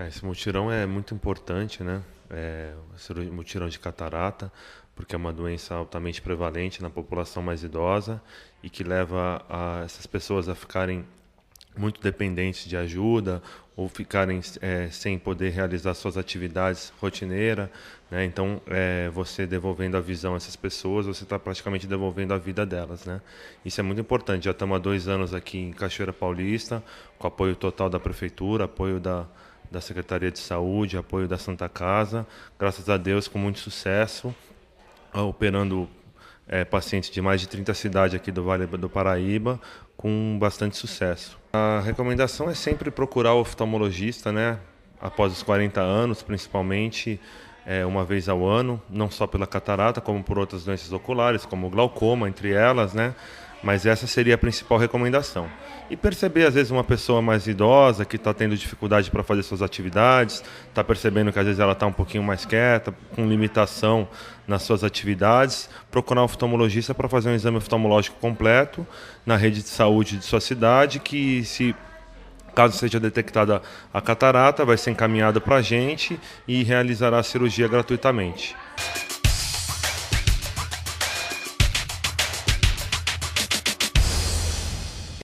Esse mutirão é muito importante, né? O mutirão de catarata, porque é uma doença altamente prevalente na população mais idosa e que leva essas pessoas a ficarem muito dependentes de ajuda ou ficarem sem poder realizar suas atividades rotineiras, né? Então, você devolvendo a visão a essas pessoas, você está praticamente devolvendo a vida delas, né? Isso é muito importante. Já estamos há 2 anos aqui em Cachoeira Paulista, com apoio total da prefeitura, apoio da Secretaria de Saúde, apoio da Santa Casa, graças a Deus, com muito sucesso, operando pacientes de mais de 30 cidades aqui do Vale do Paraíba, com bastante sucesso. A recomendação é sempre procurar o oftalmologista, né? Após os 40 anos, principalmente, uma vez ao ano, não só pela catarata, como por outras doenças oculares, como o glaucoma, entre elas, né? Mas essa seria a principal recomendação. E perceber, às vezes, uma pessoa mais idosa que está tendo dificuldade para fazer suas atividades, está percebendo que às vezes ela está um pouquinho mais quieta, com limitação nas suas atividades, procurar um oftalmologista para fazer um exame oftalmológico completo na rede de saúde de sua cidade, que se caso seja detectada a catarata, vai ser encaminhado para a gente e realizará a cirurgia gratuitamente.